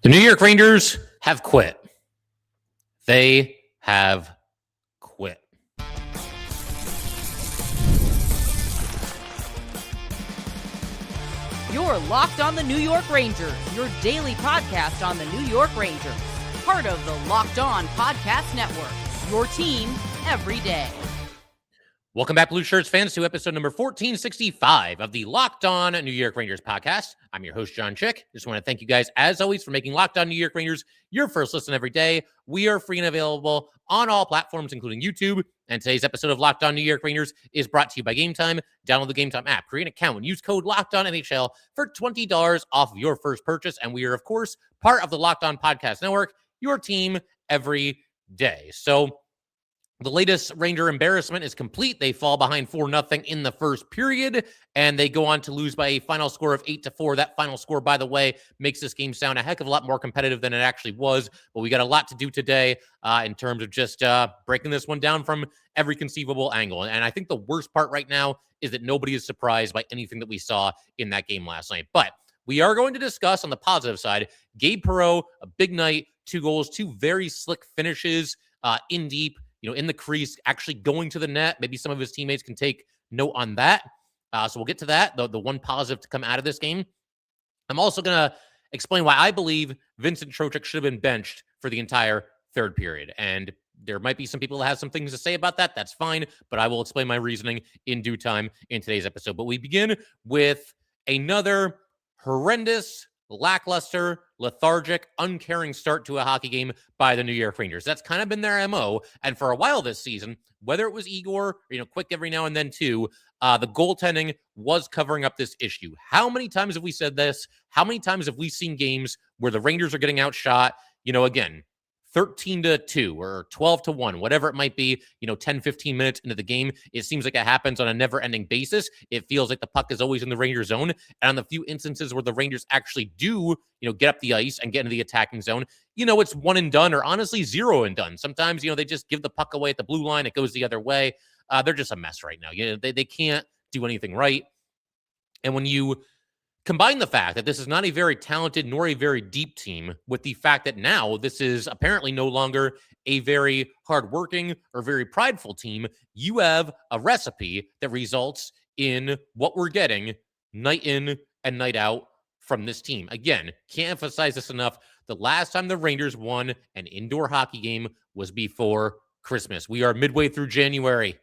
The New York Rangers have quit. They have quit. You're Locked on the New York Rangers, your daily podcast on the New York Rangers. Part of the Locked On Podcast Network, your team every day. Welcome back, Blue Shirts fans, to episode number 1465 of the Locked On New York Rangers podcast. I'm your host, John Chick. Just want to thank you guys, as always, for making Locked On New York Rangers your first listen every day. We are free and available on all platforms, including YouTube. And today's episode of Locked On New York Rangers is brought to you by Gametime. Download the Gametime app, create an account, and use code LOCKEDONNHL for $20 off of your first purchase. And we are, of course, part of the Locked On Podcast Network, your team every day. So the latest Ranger embarrassment is complete. They fall behind 4-0 in the first period, and they go on to lose by a final score of 8-4. That final score, by the way, makes this game sound a heck of a lot more competitive than it actually was. But we got a lot to do today in terms of just breaking this one down from every conceivable angle. And I think the worst part right now is that nobody is surprised by anything that we saw in that game last night. But we are going to discuss on the positive side, Gabe Perreault, a big night, 2 goals, 2 very slick finishes in deep, in the crease, actually going to the net. Maybe some of his teammates can take note on that. So we'll get to that, the one positive to come out of this game. I'm also going to explain why I believe Vincent Trocheck should have been benched for the entire third period. And there might be some people that have some things to say about that. That's fine. But I will explain my reasoning in due time in today's episode. But we begin with another horrendous, lackluster, lethargic, uncaring start to a hockey game by the New York Rangers. That's kind of been their MO. And for a while this season, whether it was Igor, quick every now and then too, the goaltending was covering up this issue. How many times have we said this? How many times have we seen games where the Rangers are getting outshot, again, 13-2 or 12-1, whatever it might be, 10, 15 minutes into the game. It seems like it happens on a never-ending basis. It feels like the puck is always in the Rangers zone. And on the few instances where the Rangers actually do, get up the ice and get into the attacking zone, it's one and done, or honestly 0 and done. Sometimes, they just give the puck away at the blue line. It goes the other way. They're just a mess right now. They can't do anything right. And when you combine the fact that this is not a very talented nor a very deep team with the fact that now this is apparently no longer a very hardworking or very prideful team, you have a recipe that results in what we're getting night in and night out from this team. Again, can't emphasize this enough. The last time the Rangers won an indoor hockey game was before Christmas. We are midway through January.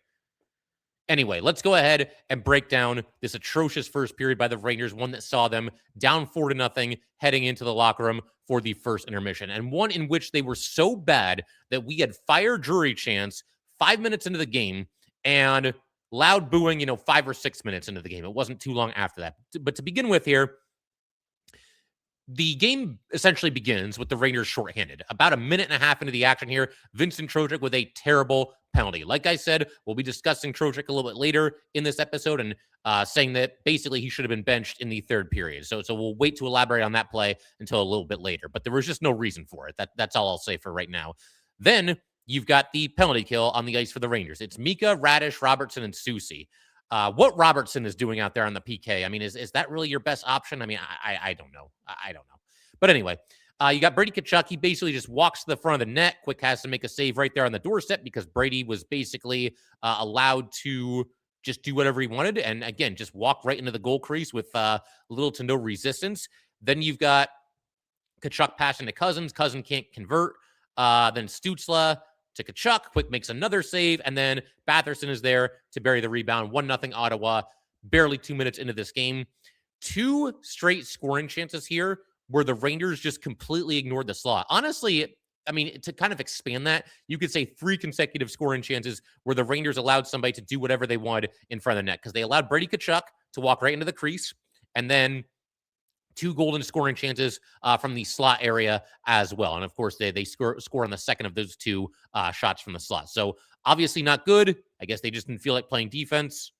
Anyway, let's go ahead and break down this atrocious first period by the Rangers, one that saw them down 4-0 heading into the locker room for the first intermission, and one in which they were so bad that we had fire jury chants 5 minutes into the game and loud booing, 5 or 6 minutes into the game. It wasn't too long after that. But to begin with here, the game essentially begins with the Rangers shorthanded. About a minute and a half into the action here, Vincent Trocheck with a terrible penalty. Like I said, we'll be discussing Trocheck a little bit later in this episode and saying that basically he should have been benched in the third period. So we'll wait to elaborate on that play until a little bit later. But there was just no reason for it. That's all I'll say for right now. Then you've got the penalty kill on the ice for the Rangers. It's Mika, Radish, Robertson, and Soucy. What Robertson is doing out there on the PK, I mean, is that really your best option? I mean, I don't know. I don't know. But anyway, you got Brady Tkachuk. He basically just walks to the front of the net. Quick has to make a save right there on the doorstep because Brady was basically allowed to just do whatever he wanted. And again, just walk right into the goal crease with little to no resistance. Then you've got Tkachuk passing to Cousins. Cousins can't convert. Then Stützle to Tkachuk. Quick makes another save. And then Batherson is there to bury the rebound. 1-0 Ottawa. Barely 2 minutes into this game. 2 straight scoring chances here where the Rangers just completely ignored the slot. Honestly, I mean, to kind of expand that, you could say 3 consecutive scoring chances where the Rangers allowed somebody to do whatever they wanted in front of the net because they allowed Brady Tkachuk to walk right into the crease, and then 2 golden scoring chances from the slot area as well. And of course, they score on the second of those 2 shots from the slot. So obviously not good. I guess they just didn't feel like playing defense.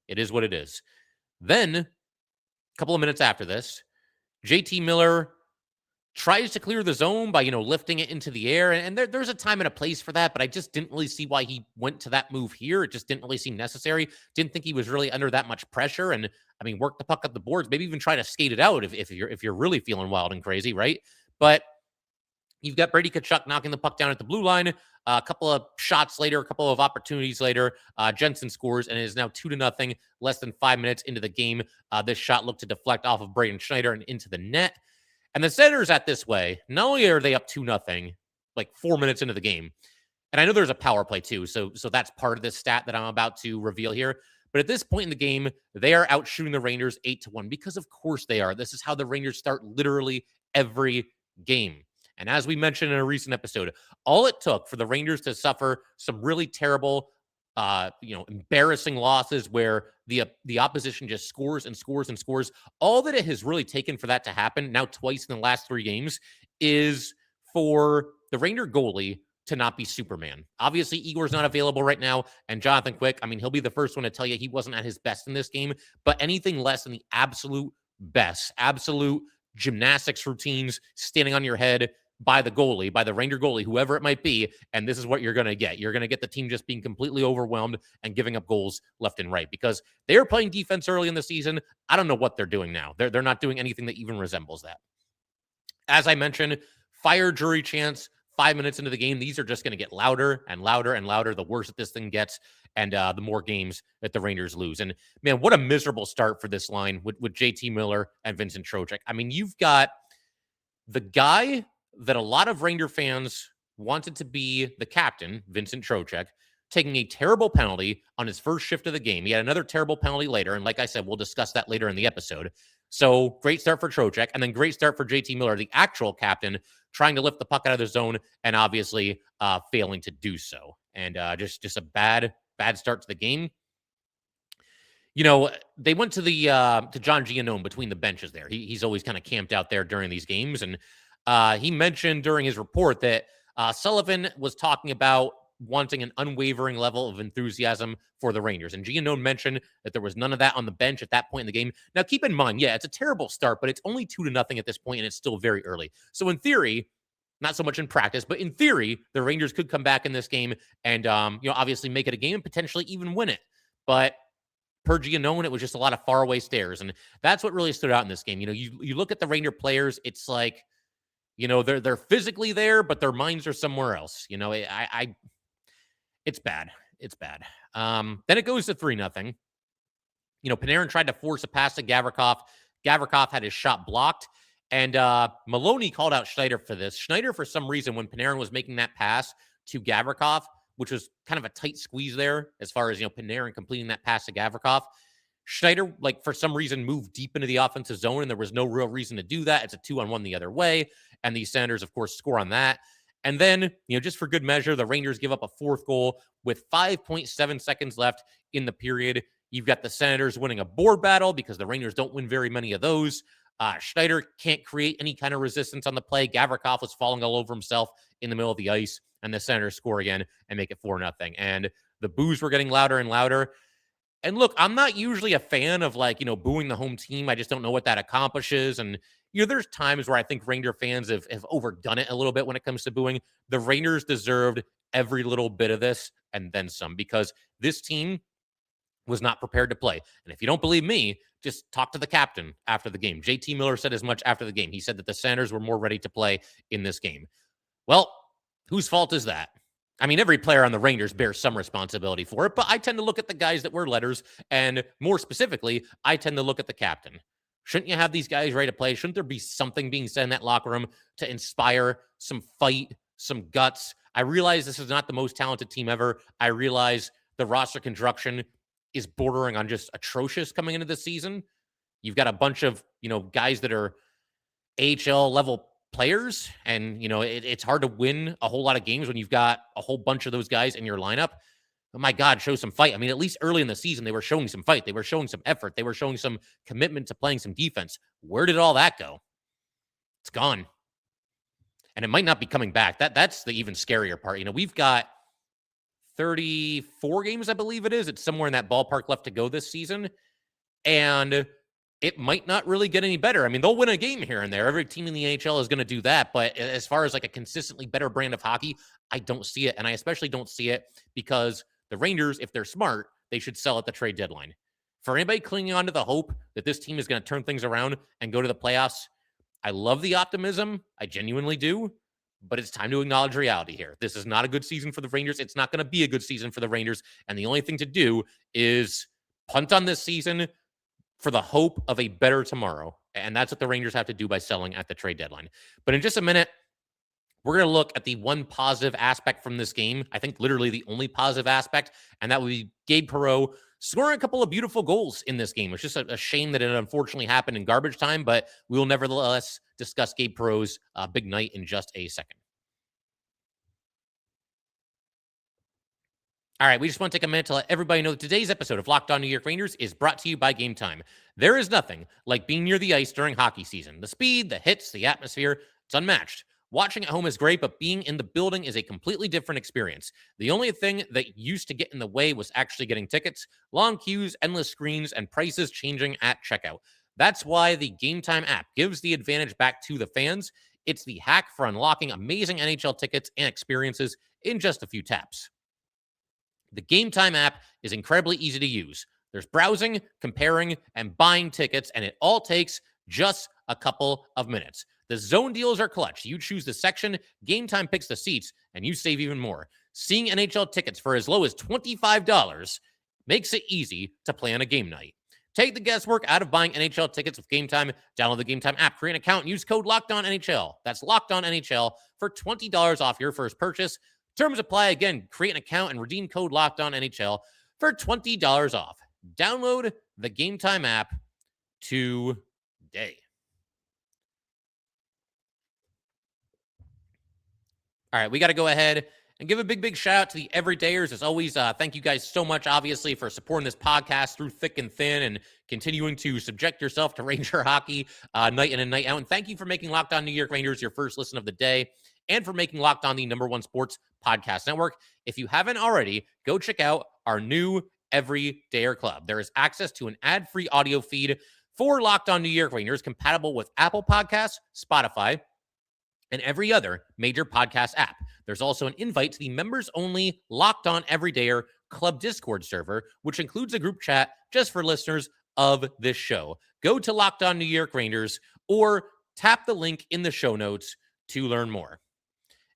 It is what it is. Then, a couple of minutes after this, JT Miller tries to clear the zone by, lifting it into the air. And there's a time and a place for that, but I just didn't really see why he went to that move here. It just didn't really seem necessary. Didn't think he was really under that much pressure. And I mean, work the puck up the boards, maybe even try to skate it out if you're really feeling wild and crazy, right? But you've got Brady Tkachuk knocking the puck down at the blue line. A couple of shots later, a couple of opportunities later, Jensen scores, and it is now 2-0, less than 5 minutes into the game. This shot looked to deflect off of Braden Schneider and into the net. And the Senators at this way, not only are they up 2-0, like 4 minutes into the game, and I know there's a power play too, so that's part of this stat that I'm about to reveal here. But at this point in the game, they are out shooting the Rangers 8-1 because of course they are. This is how the Rangers start literally every game. And as we mentioned in a recent episode, all it took for the Rangers to suffer some really terrible, embarrassing losses where the opposition just scores and scores and scores. All that it has really taken for that to happen now twice in the last 3 games is for the Ranger goalie to not be Superman. Obviously, Igor's not available right now, and Jonathan Quick, I mean, he'll be the first one to tell you he wasn't at his best in this game, but anything less than the absolute best, absolute gymnastics routines, standing on your head by the goalie, by the Ranger goalie, whoever it might be, and this is what you're going to get. You're going to get the team just being completely overwhelmed and giving up goals left and right because they were playing defense early in the season. I don't know what they're doing now. They're not doing anything that even resembles that. As I mentioned, fire jury chants 5 minutes into the game. These are just going to get louder and louder and louder the worse that this thing gets and the more games that the Rangers lose. And man, what a miserable start for this line with JT Miller and Vincent Trocheck. I mean, you've got the guy that a lot of Ranger fans wanted to be the captain, Vincent Trocheck, taking a terrible penalty on his first shift of the game. He had another terrible penalty later, and like I said, we'll discuss that later in the episode. So great start for Trocheck, and then great start for JT Miller, the actual captain, trying to lift the puck out of the zone and obviously failing to do so. And just a bad start to the game. You know, they went to the to John Giannone between the benches there. He's always kind of camped out there during these games, and he mentioned during his report that Sullivan was talking about wanting an unwavering level of enthusiasm for the Rangers. And Giannone mentioned that there was none of that on the bench at that point in the game. Now, keep in mind, yeah, it's a terrible start, but it's only 2-0 at this point, and it's still very early. So in theory, not so much in practice, but in theory, the Rangers could come back in this game and, obviously make it a game and potentially even win it. But per Giannone, it was just a lot of faraway stares. And that's what really stood out in this game. You know, you look at the Ranger players, it's like, they're physically there, but their minds are somewhere else. It's bad. It's bad. Then it goes to 3-0. Panarin tried to force a pass to Gavrikov. Gavrikov had his shot blocked. And Maloney called out Schneider for this. Schneider, for some reason, when Panarin was making that pass to Gavrikov, which was kind of a tight squeeze there as far as, Panarin completing that pass to Gavrikov, Schneider, for some reason, moved deep into the offensive zone, and there was no real reason to do that. It's a 2-on-1 the other way. And the Senators, of course, score on that. And then, just for good measure, the Rangers give up a fourth goal with 5.7 seconds left in the period. You've got the Senators winning a board battle because the Rangers don't win very many of those. Schneider can't create any kind of resistance on the play. Gavrikov was falling all over himself in the middle of the ice, and the Senators score again and make it 4-0. And the boos were getting louder and louder. And look, I'm not usually a fan of booing the home team. I just don't know what that accomplishes. And, there's times where I think Ranger fans have overdone it a little bit when it comes to booing. The Rangers deserved every little bit of this and then some because this team was not prepared to play. And if you don't believe me, just talk to the captain after the game. JT Miller said as much after the game. He said that the Senators were more ready to play in this game. Well, whose fault is that? I mean, every player on the Rangers bears some responsibility for it, but I tend to look at the guys that wear letters, and more specifically, I tend to look at the captain. Shouldn't you have these guys ready to play? Shouldn't there be something being said in that locker room to inspire some fight, some guts? I realize this is not the most talented team ever. I realize the roster construction is bordering on just atrocious coming into the season. You've got a bunch of, guys that are AHL level players, and, it's hard to win a whole lot of games when you've got a whole bunch of those guys in your lineup. Oh my God, show some fight. I mean, at least early in the season, they were showing some fight. They were showing some effort. They were showing some commitment to playing some defense. Where did all that go? It's gone. And it might not be coming back. That's the even scarier part. We've got 34 games, I believe it is. It's somewhere in that ballpark left to go this season. And it might not really get any better. I mean, they'll win a game here and there. Every team in the AHL is going to do that. But as far as a consistently better brand of hockey, I don't see it. And I especially don't see it because the Rangers, if they're smart, they should sell at the trade deadline. For anybody clinging on to the hope that this team is going to turn things around and go to the playoffs, I love the optimism. I genuinely do. But it's time to acknowledge reality here. This is not a good season for the Rangers. It's not going to be a good season for the Rangers. And the only thing to do is punt on this season for the hope of a better tomorrow. And that's what the Rangers have to do by selling at the trade deadline. But in just a minute, we're going to look at the one positive aspect from this game. I think literally the only positive aspect, and that would be Gabe Perreault scoring a couple of beautiful goals in this game. It's just a shame that it unfortunately happened in garbage time, but we will nevertheless discuss Gabe Perreault's big night in just a second. All right, we just want to take a minute to let everybody know that today's episode of Locked On New York Rangers is brought to you by Gametime. There is nothing like being near the ice during hockey season. The speed, the hits, the atmosphere, it's unmatched. Watching at home is great, but being in the building is a completely different experience. The only thing that used to get in the way was actually getting tickets, long queues, endless screens, and prices changing at checkout. That's why the Gametime app gives the advantage back to the fans. It's the hack for unlocking amazing NHL tickets and experiences in just a few taps. The Gametime app is incredibly easy to use. There's browsing, comparing, and buying tickets, and it all takes just a couple of minutes. The zone deals are clutch. You choose the section, Gametime picks the seats, and you save even more. Seeing NHL tickets for as low as $25 makes it easy to plan a game night. Take the guesswork out of buying NHL tickets with Gametime. Download the Gametime app, create an account, and use code LOCKEDONNHL. That's LOCKEDONNHL for $20 off your first purchase. Terms apply. Again, create an account and redeem code LOCKEDONNHL for $20 off. Download the Gametime app today. All right, we got to go ahead and give a big shout out to the everydayers. As always, thank you guys so much, obviously, for supporting this podcast through thick and thin and continuing to subject yourself to Ranger hockey night in and night out. And thank you for making Locked On New York Rangers your first listen of the day and for making Locked On the #1 sports podcast network. If you haven't already, go check out our new Everydayer Club. There is access to an ad-free audio feed for Locked On New York Rangers compatible with Apple Podcasts, Spotify, and every other major podcast app. There's also an invite to the members-only Locked On Everydayer Club Discord server, which includes a group chat just for listeners of this show. Go to Locked On New York Rangers or tap the link in the show notes to learn more.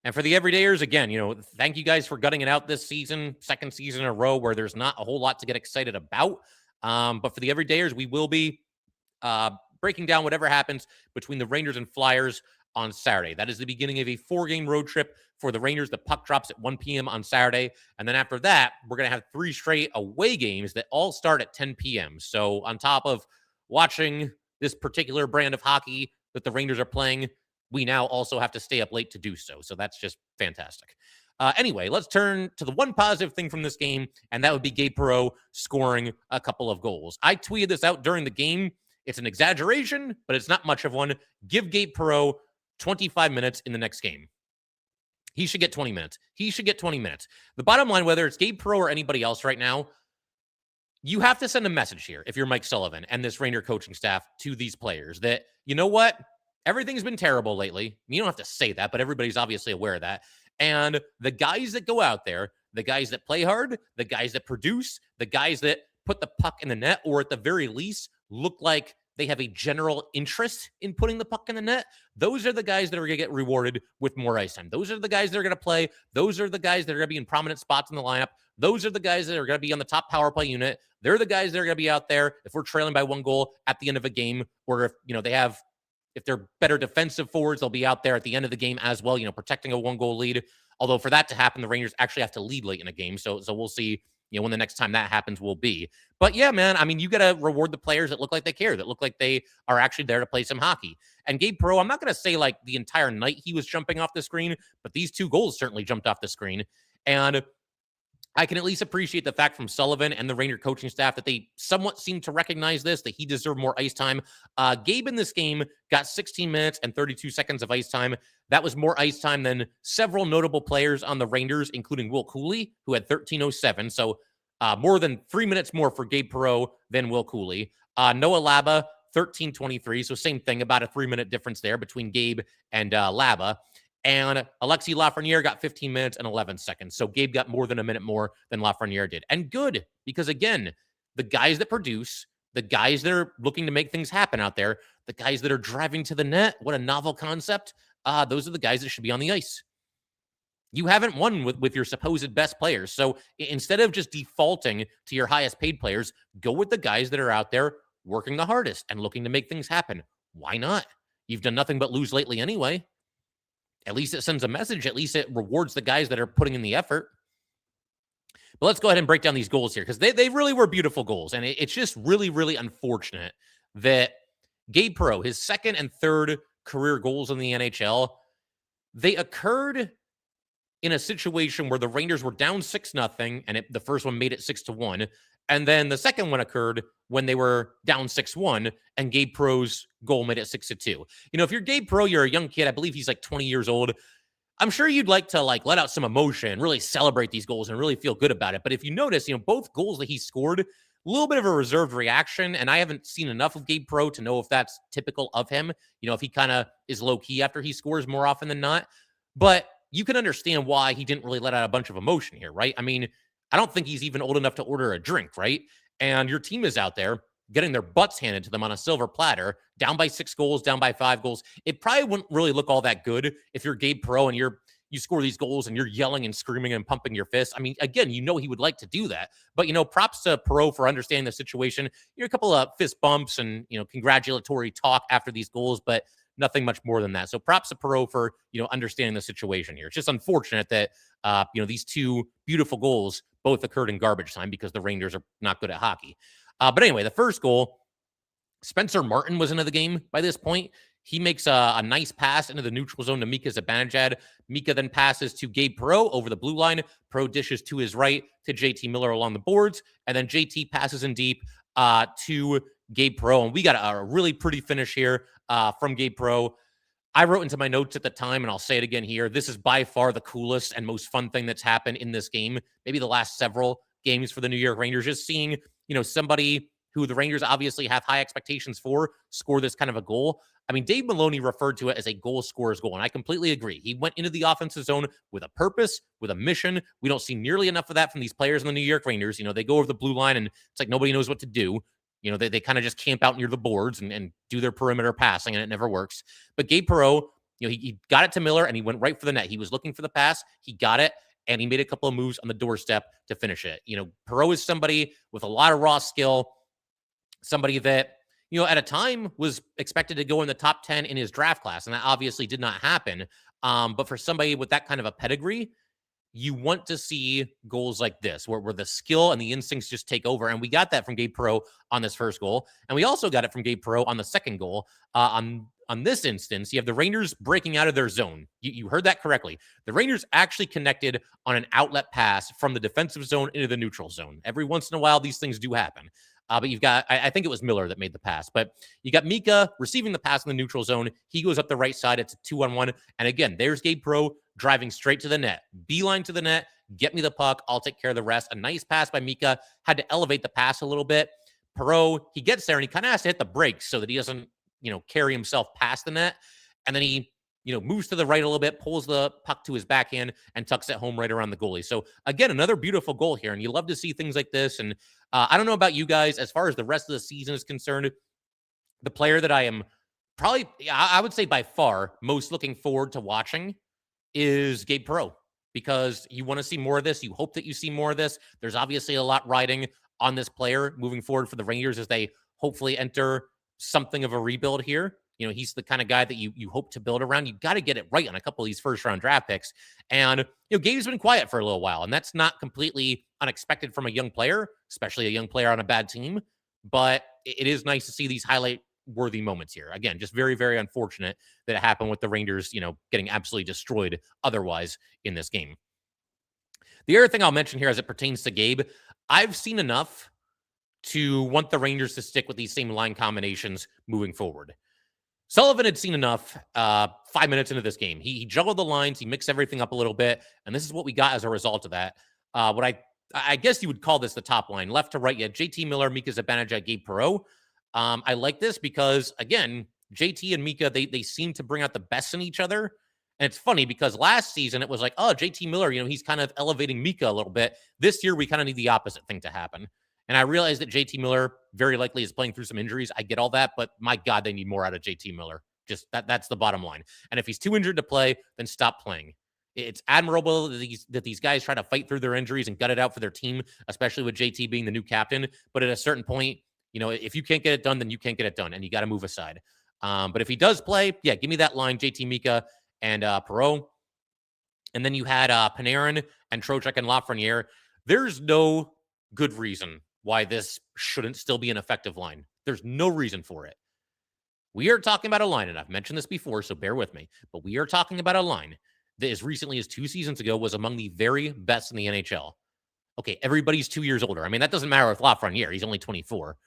And for the everydayers, again, thank you guys for gutting it out this season, second season in a row where there's not a whole lot to get excited about. But for the everydayers, we will be breaking down whatever happens between the Rangers and Flyers on Saturday. That is the beginning of a 4-game road trip for the Rangers. The puck drops at 1 p.m. on Saturday. And then after that, we're going to have 3 straight away games that all start at 10 p.m. So on top of watching this particular brand of hockey that the Rangers are playing, we now also have to stay up late to do so. So that's just fantastic. Anyway, let's turn to the one positive thing from this game, and that would be Gabe Perreault scoring a couple of goals. I tweeted this out during the game. It's an exaggeration, but it's not much of one. Give Gabe Perreault 25 minutes in the next game. He should get 20 minutes. He should get 20 minutes. The bottom line, whether it's Gabe Perreault or anybody else right now, you have to send a message here, if you're Mike Sullivan and this Ranger coaching staff, to these players that, you know what? Everything's been terrible lately. You don't have to say that, but everybody's obviously aware of that. And the guys that go out there, the guys that play hard, the guys that produce, the guys that put the puck in the net, or at the very least, look like they have a general interest in putting the puck in the net, those are the guys that are going to get rewarded with more ice time. Those are the guys that are going to play. Those are the guys that are going to be in prominent spots in the lineup. Those are the guys that are going to be on the top power play unit. They're the guys that are going to be out there if we're trailing by 1 goal at the end of a game, or if they're better defensive forwards, they'll be out there at the end of the game as well, protecting a 1-goal lead. Although for that to happen, the Rangers actually have to lead late in a game. So we'll see, when the next time that happens will be. But yeah, man, I mean, you got to reward the players that look like they care, that look like they are actually there to play some hockey. And Gabe Perreault, I'm not going to say like the entire night he was jumping off the screen, but these 2 goals certainly jumped off the screen. And I can at least appreciate the fact from Sullivan and the Ranger coaching staff that they somewhat seem to recognize this, that he deserved more ice time. Gabe in this game got 16 minutes and 32 seconds of ice time. That was more ice time than several notable players on the Rangers, including Will Cooley, who had 13:07. So more than 3 minutes more for Gabe Perreault than Will Cooley. Noah Laba, 13:23. So same thing, about a 3-minute difference there between Gabe and Laba. And Alexis Lafreniere got 15 minutes and 11 seconds. So Gabe got more than a minute more than Lafreniere did. And good, because again, the guys that produce, the guys that are looking to make things happen out there, the guys that are driving to the net. What a novel concept. Those are the guys that should be on the ice. You haven't won with your supposed best players. So instead of just defaulting to your highest paid players, go with the guys that are out there working the hardest and looking to make things happen. Why not? You've done nothing but lose lately anyway. At least it sends a message. At least it rewards the guys that are putting in the effort. But let's go ahead and break down these goals here because they really were beautiful goals. And it's just really, really unfortunate that Gabe Perreault, his second and third career goals in the NHL, they occurred in a situation where the Rangers were down 6-0, and the first one made it 6-1. And then the second one occurred when they were down 6-1, and Gabe Perreault's goal made it 6-2. You know, if you're Gabe Perreault, you're a young kid. I believe he's like 20 years old. I'm sure you'd like to let out some emotion, really celebrate these goals and really feel good about it. But if you notice, both goals that he scored, a little bit of a reserved reaction. And I haven't seen enough of Gabe Perreault to know if that's typical of him. If he kind of is low key after he scores more often than not. But you can understand why he didn't really let out a bunch of emotion here, right? I mean, I don't think he's even old enough to order a drink, right? And your team is out there getting their butts handed to them on a silver platter, down by 6 goals, down by 5 goals. It probably wouldn't really look all that good if you're Gabe Perreault and you score these goals and you're yelling and screaming and pumping your fists. I mean, again, he would like to do that. But, props to Perreault for understanding the situation. A couple of fist bumps and, congratulatory talk after these goals, but nothing much more than that. So props to Perreault for, understanding the situation here. It's just unfortunate that, these two beautiful goals both occurred in garbage time because the Rangers are not good at hockey. But anyway, the first goal, Spencer Martin was into the game by this point. He makes a nice pass into the neutral zone to Mika Zibanejad. Mika then passes to Gabe Perreault over the blue line. Perreault dishes to his right to JT Miller along the boards. And then JT passes in deep to Gabe Perreault. And we got a really pretty finish here from Gabe Perreault. I wrote into my notes at the time, and I'll say it again here, this is by far the coolest and most fun thing that's happened in this game, maybe the last several games for the New York Rangers. Just seeing, somebody who the Rangers obviously have high expectations for score this kind of a goal. I mean, Dave Maloney referred to it as a goal scorer's goal, and I completely agree. He went into the offensive zone with a purpose, with a mission. We don't see nearly enough of that from these players in the New York Rangers. They go over the blue line, and it's like nobody knows what to do. They kind of just camp out near the boards and do their perimeter passing, and it never works. But Gabe Perreault, he got it to Miller, and he went right for the net. He was looking for the pass. He got it, and he made a couple of moves on the doorstep to finish it. Perreault is somebody with a lot of raw skill, somebody that, at a time was expected to go in the top 10 in his draft class, and that obviously did not happen. But for somebody with that kind of a pedigree, you want to see goals like this, where the skill and the instincts just take over. And we got that from Gabe Perreault on this first goal. And we also got it from Gabe Perreault on the second goal. On this instance, you have the Rangers breaking out of their zone. You heard that correctly. The Rangers actually connected on an outlet pass from the defensive zone into the neutral zone. Every once in a while, these things do happen. But you've got, I think it was Miller that made the pass, but you got Mika receiving the pass in the neutral zone. He goes up the right side. It's a 2-on-1. And again, there's Gabe Perreault driving straight to the net. Beeline to the net. Get me the puck. I'll take care of the rest. A nice pass by Mika. Had to elevate the pass a little bit. Perreault, he gets there and he kind of has to hit the brakes so that he doesn't, carry himself past the net. And then he, moves to the right a little bit, pulls the puck to his backhand and tucks it home right around the goalie. So again, another beautiful goal here. And you love to see things like this. And I don't know about you guys, as far as the rest of the season is concerned, the player that I am probably, I would say by far most looking forward to watching is Gabe Perreault, because you want to see more of this. You hope that you see more of this. There's obviously a lot riding on this player moving forward for the Rangers as they hopefully enter something of a rebuild here. He's the kind of guy that you hope to build around. You got to get it right on a couple of these first round draft picks. And, Gabe's been quiet for a little while, and that's not completely unexpected from a young player, especially a young player on a bad team. But it is nice to see these highlight worthy moments here. Again, just very, very unfortunate that it happened with the Rangers, getting absolutely destroyed otherwise in this game. The other thing I'll mention here as it pertains to Gabe, I've seen enough to want the Rangers to stick with these same line combinations moving forward. Sullivan had seen enough 5 minutes into this game. He juggled the lines. He mixed everything up a little bit. And this is what we got as a result of that. What I guess you would call this the top line. Left to right, you had JT Miller, Mika Zibanejad, Gabe Perreault. I like this because, again, JT and Mika, they seem to bring out the best in each other. And it's funny because last season it was like, oh, JT Miller, he's kind of elevating Mika a little bit. This year we kind of need the opposite thing to happen. And I realize that JT Miller very likely is playing through some injuries. I get all that, but my God, they need more out of JT Miller. Just that's the bottom line. And if he's too injured to play, then stop playing. It's admirable that these guys try to fight through their injuries and gut it out for their team, especially with JT being the new captain. But at a certain point, if you can't get it done, then you can't get it done, and you got to move aside. But if he does play, yeah, give me that line, JT, Mika, and Perrault. And then you had Panarin and Trocheck and Lafreniere. There's no good reason why this shouldn't still be an effective line. There's no reason for it. We are talking about a line, and I've mentioned this before, so bear with me, but we are talking about a line that as recently as 2 seasons ago was among the very best in the NHL. Okay, everybody's 2 years older. I mean, that doesn't matter with Lafreniere. He's only 24.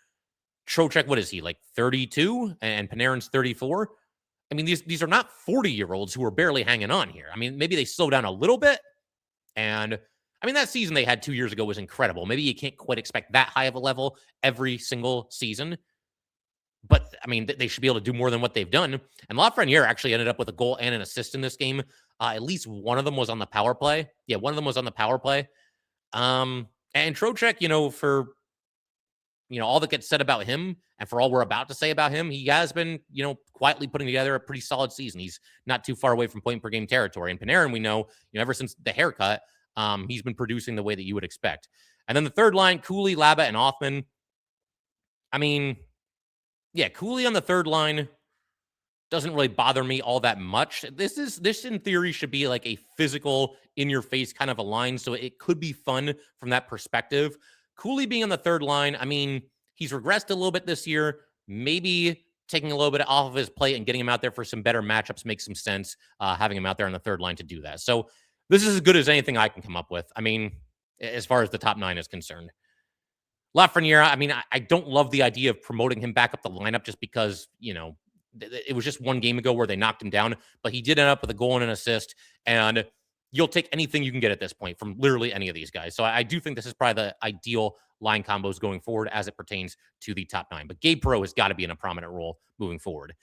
Trocheck, what is he, like 32? And Panarin's 34? I mean, these are not 40-year-olds who are barely hanging on here. I mean, maybe they slow down a little bit. And, I mean, that season they had 2 years ago was incredible. Maybe you can't quite expect that high of a level every single season. But, I mean, they should be able to do more than what they've done. And Lafreniere actually ended up with a goal and an assist in this game. At least one of them was on the power play. Yeah, one of them was on the power play. And Trocheck, for, all that gets said about him and for all we're about to say about him, he has been, quietly putting together a pretty solid season. He's not too far away from point per game territory. And Panarin, we know, ever since the haircut, he's been producing the way that you would expect. And then the third line, Cooley, Laba, and Othman. I mean, yeah, Cooley on the third line doesn't really bother me all that much. This in theory should be like a physical, in-your-face kind of a line, so it could be fun from that perspective. Cooley being on the third line, I mean, he's regressed a little bit this year. Maybe taking a little bit off of his plate and getting him out there for some better matchups makes some sense, having him out there on the third line to do that. So this is as good as anything I can come up with. I mean, as far as the top 9 is concerned. Lafreniere, I mean, I don't love the idea of promoting him back up the lineup just because, it was just one game ago where they knocked him down, but he did end up with a goal and an assist, and you'll take anything you can get at this point from literally any of these guys. So I do think this is probably the ideal line combos going forward as it pertains to the top 9. But Gabe Perreault has got to be in a prominent role moving forward.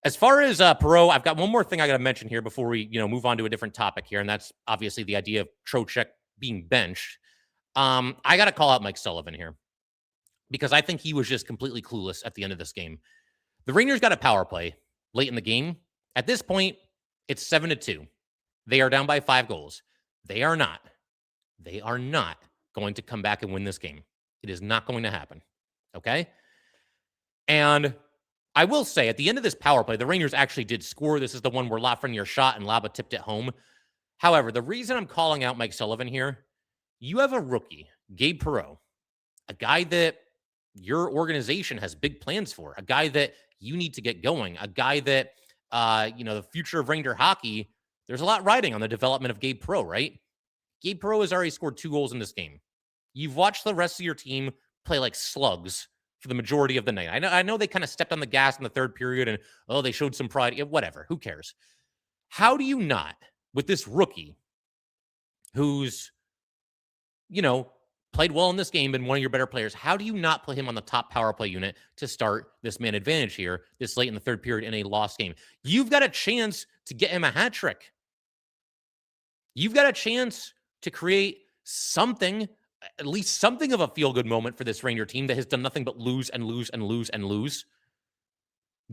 As far as Perrault, I've got one more thing I got to mention here before we move on to a different topic here, and that's obviously the idea of Trocheck being benched. I got to call out Mike Sullivan here because I think he was just completely clueless at the end of this game. The Rangers got a power play late in the game. At this point, it's 7-2. They are down by 5 goals. They are not going to come back and win this game. It is not going to happen. Okay? And I will say, at the end of this power play, the Rangers actually did score. This is the one where Lafreniere shot and Laba tipped it home. However, the reason I'm calling out Mike Sullivan here, you have a rookie, Gabe Perreault, a guy that your organization has big plans for, a guy that you need to get going, a guy that, the future of Ranger hockey, there's a lot riding on the development of Gabe Perreault, right? Gabe Perreault has already scored 2 goals in this game. You've watched the rest of your team play like slugs for the majority of the night. I know they kind of stepped on the gas in the third period and, they showed some pride. Yeah, whatever. Who cares? How do you not, with this rookie who's, played well in this game and one of your better players, how do you not put him on the top power play unit to start this man advantage here this late in the third period in a lost game? You've got a chance to get him a hat trick. You've got a chance to create something, at least something of a feel-good moment for this Ranger team that has done nothing but lose and lose and lose and lose.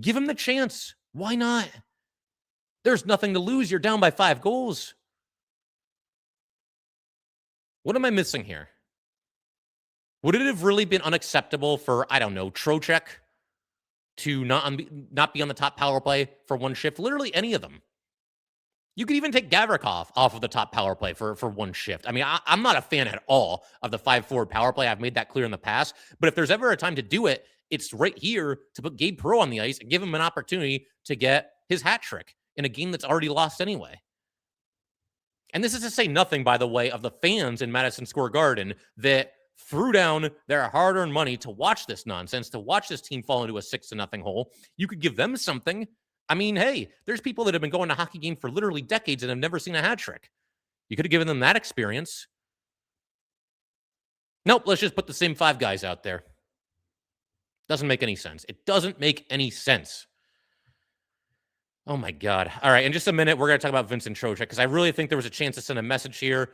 Give him the chance. Why not? There's nothing to lose. You're down by 5 goals. What am I missing here? Would it have really been unacceptable for, I don't know, Trocheck to not be on the top power play for one shift? Literally any of them. You could even take Gavrikov off of the top power play for one shift. I mean, I'm not a fan at all of the 5-forward power play. I've made that clear in the past. But if there's ever a time to do it, it's right here to put Gabe Perreault on the ice and give him an opportunity to get his hat trick in a game that's already lost anyway. And this is to say nothing, by the way, of the fans in Madison Square Garden that threw down their hard-earned money to watch this nonsense, to watch this team fall into a 6-0 hole. You could give them something. I mean, hey, there's people that have been going to hockey games for literally decades and have never seen a hat trick. You could have given them that experience. Nope, let's just put the same 5 guys out there. Doesn't make any sense. It doesn't make any sense. Oh, my God. All right, in just a minute, we're going to talk about Vincent Trocheck because I really think there was a chance to send a message here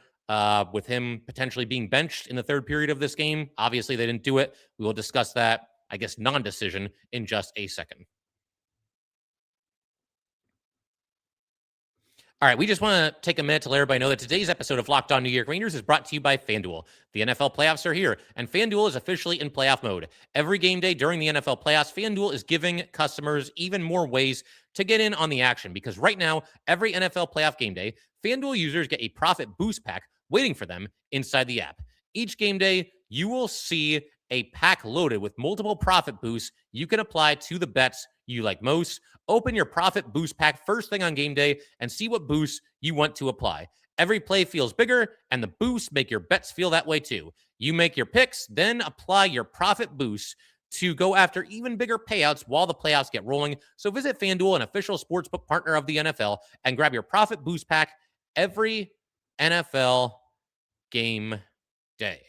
with him potentially being benched in the third period of this game. Obviously, they didn't do it. We will discuss that, I guess, non-decision in just a second. All right, we just want to take a minute to let everybody know that today's episode of Locked On New York Rangers is brought to you by FanDuel. The NFL playoffs are here, and FanDuel is officially in playoff mode. Every game day during the NFL playoffs, FanDuel is giving customers even more ways to get in on the action, because right now, every NFL playoff game day, FanDuel users get a profit boost pack waiting for them inside the app. Each game day, you will see a pack loaded with multiple profit boosts you can apply to the bets you like most. Open your profit boost pack first thing on game day and see what boosts you want to apply. Every play feels bigger, and the boosts make your bets feel that way too. You make your picks, then apply your profit boosts to go after even bigger payouts while the playoffs get rolling. So visit FanDuel, an official sportsbook partner of the NFL, and grab your profit boost pack every NFL game day.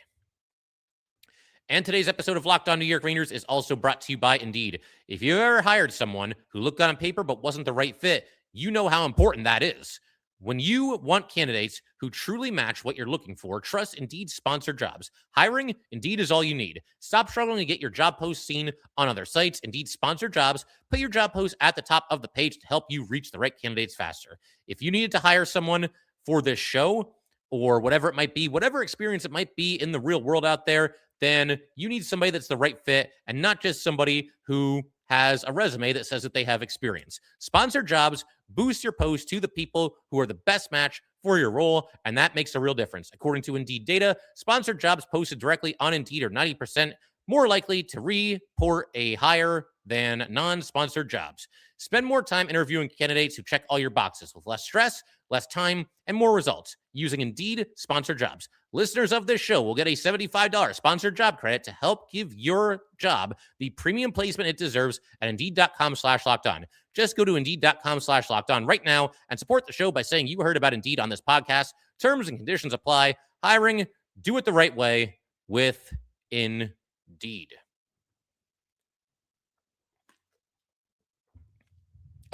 And today's episode of Locked On New York Rangers is also brought to you by Indeed. If you ever hired someone who looked good on paper but wasn't the right fit, you know how important that is. When you want candidates who truly match what you're looking for, trust Indeed's sponsored jobs. Hiring, Indeed is all you need. Stop struggling to get your job post seen on other sites. Indeed's sponsored jobs put your job post at the top of the page to help you reach the right candidates faster. If you needed to hire someone for this show or whatever it might be, whatever experience it might be in the real world out there, then you need somebody that's the right fit and not just somebody who has a resume that says that they have experience. Sponsored jobs boost your post to the people who are the best match for your role, and that makes a real difference. According to Indeed data, sponsored jobs posted directly on Indeed are 90% more likely to report a hire than non-sponsored jobs. Spend more time interviewing candidates who check all your boxes with less stress, less time, and more results using Indeed sponsored jobs. Listeners of this show will get a $75 sponsored job credit to help give your job the premium placement it deserves at Indeed.com/lockedon. Just go to Indeed.com/lockedon right now and support the show by saying you heard about Indeed on this podcast. Terms and conditions apply. Hiring, do it the right way with Indeed.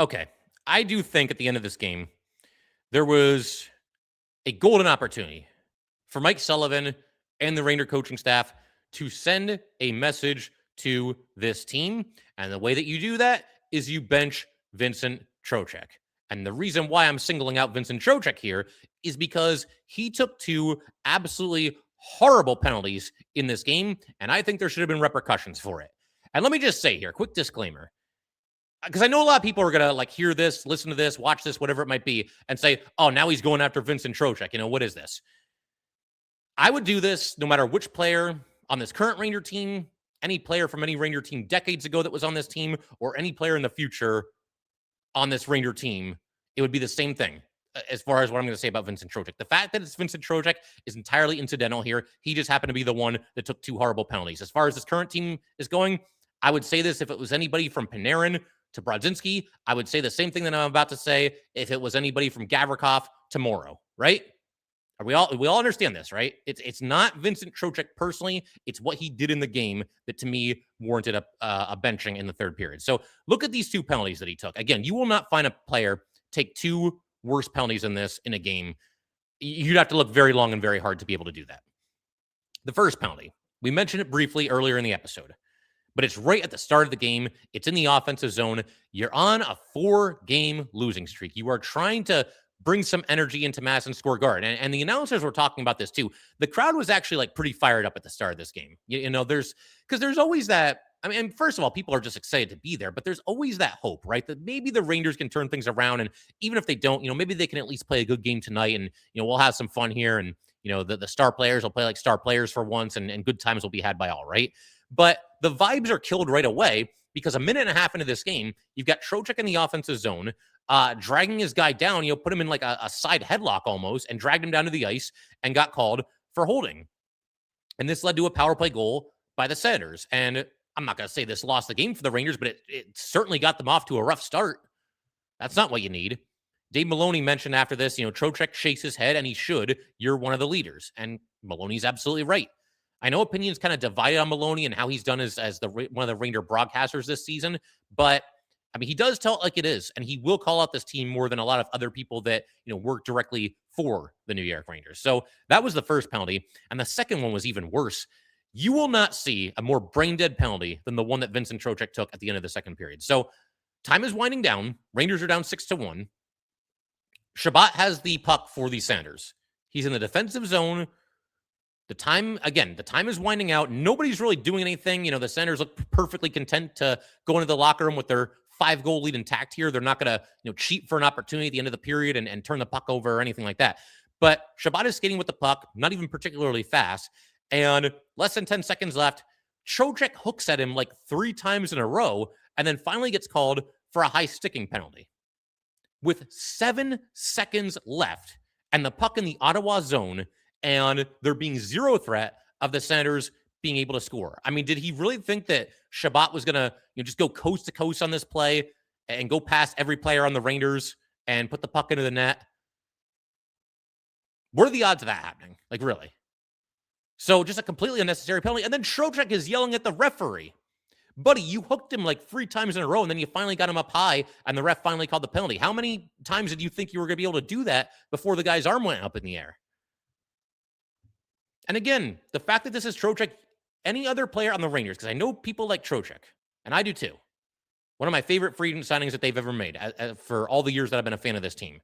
Okay, I do think at the end of this game, there was a golden opportunity for Mike Sullivan and the Ranger coaching staff to send a message to this team. And the way that you do that is you bench Vincent Trocheck. And the reason why I'm singling out Vincent Trocheck here is because he took two absolutely horrible penalties in this game, and I think there should have been repercussions for it. And let me just say here, quick disclaimer, because I know a lot of people are going to hear this, listen to this, watch this, whatever it might be, and say, oh, now he's going after Vincent Trocheck. What is this? I would do this no matter which player on this current Ranger team, any player from any Ranger team decades ago that was on this team, or any player in the future on this Ranger team. It would be the same thing as far as what I'm going to say about Vincent Trocheck. The fact that it's Vincent Trocheck is entirely incidental here. He just happened to be the one that took two horrible penalties. As far as this current team is going, I would say this if it was anybody from Panarin to Brodzinski. I would say the same thing that I'm about to say if it was anybody from Gavrikov to Morrow, right? We all understand this, right? It's not Vincent Trocheck personally. It's what he did in the game that, to me, warranted a benching in the third period. So look at these two penalties that he took. Again, you will not find a player take two worse penalties than this in a game. You'd have to look very long and very hard to be able to do that. The first penalty, we mentioned it briefly earlier in the episode, but it's right at the start of the game. It's in the offensive zone. You're on a 4-game losing streak. You are trying to bring some energy into Madison Square Garden. And the announcers were talking about this too. The crowd was actually pretty fired up at the start of this game. There's always that. I mean, first of all, people are just excited to be there, but there's always that hope, right? That maybe the Rangers can turn things around. And even if they don't, maybe they can at least play a good game tonight, and, we'll have some fun here. And, the star players will play like star players for once, and good times will be had by all, right? But the vibes are killed right away, because a minute and a half into this game, you've got Trocheck in the offensive zone, dragging his guy down, put him in like a side headlock almost, and dragged him down to the ice and got called for holding. And this led to a power play goal by the Senators. And I'm not going to say this lost the game for the Rangers, but it certainly got them off to a rough start. That's not what you need. Dave Maloney mentioned after this, Trocheck shakes his head, and he should. You're one of the leaders. And Maloney's absolutely right. I know opinions kind of divided on Maloney and how he's done as one of the Ranger broadcasters this season, but I mean, he does tell it like it is, and he will call out this team more than a lot of other people that, work directly for the New York Rangers. So that was the first penalty. And the second one was even worse. You will not see a more brain dead penalty than the one that Vincent Trocheck took at the end of the second period. So time is winding down. Rangers are down 6-1. Chabot has the puck for the Senators. He's in the defensive zone. The time is winding out. Nobody's really doing anything. The Senators look perfectly content to go into the locker room with their 5-goal lead intact here. They're not going to, cheat for an opportunity at the end of the period and turn the puck over or anything like that. But Chabot is skating with the puck, not even particularly fast. And less than 10 seconds left, Trocheck hooks at him like 3 times in a row and then finally gets called for a high sticking penalty. With 7 seconds left and the puck in the Ottawa zone, and there being zero threat of the Senators being able to score. I mean, did he really think that Chabot was going to just go coast to coast on this play and go past every player on the Rangers and put the puck into the net? What are the odds of that happening? Like, really? So just a completely unnecessary penalty. And then Trocheck is yelling at the referee. Buddy, you hooked him like 3 times in a row, and then you finally got him up high, and the ref finally called the penalty. How many times did you think you were going to be able to do that before the guy's arm went up in the air? And again, the fact that this is Trocheck, any other player on the Rangers, because I know people like Trocheck, and I do too. One of my favorite free agent signings that they've ever made for all the years that I've been a fan of this team.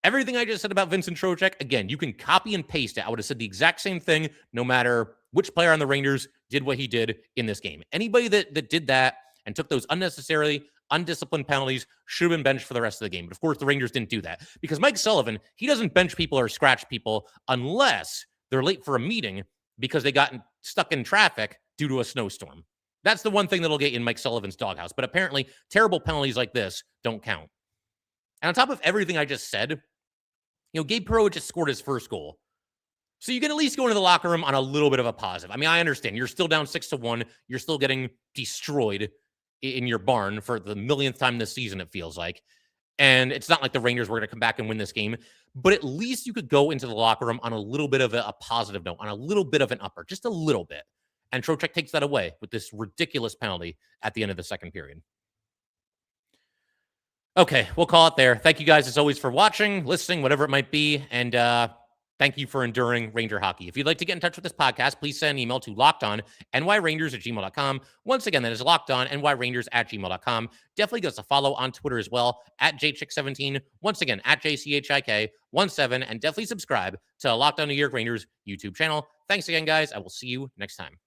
Everything I just said about Vincent Trocheck, again, you can copy and paste it. I would have said the exact same thing no matter which player on the Rangers did what he did in this game. Anybody that did that and took those unnecessarily undisciplined penalties should have been benched for the rest of the game. But of course, the Rangers didn't do that because Mike Sullivan, he doesn't bench people or scratch people unless they're late for a meeting because they got stuck in traffic due to a snowstorm. That's the one thing that'll get you in Mike Sullivan's doghouse. But apparently, terrible penalties like this don't count. And on top of everything I just said, Gabe Perreault just scored his first goal. So you can at least go into the locker room on a little bit of a positive. I mean, I understand. You're still down 6-1. You're still getting destroyed in your barn for the millionth time this season, it feels like. And it's not like the Rangers were going to come back and win this game. But at least you could go into the locker room on a little bit of a positive note, on a little bit of an upper, just a little bit. And Trocheck takes that away with this ridiculous penalty at the end of the second period. Okay, we'll call it there. Thank you guys, as always, for watching, listening, whatever it might be. And thank you for enduring Ranger hockey. If you'd like to get in touch with this podcast, please send an email to lockedonnyrangers@gmail.com. Once again, that is lockedonnyrangers@gmail.com. Definitely give us a follow on Twitter as well, @jchick17. Once again, @jchik17. And definitely subscribe to Locked On New York Rangers YouTube channel. Thanks again, guys. I will see you next time.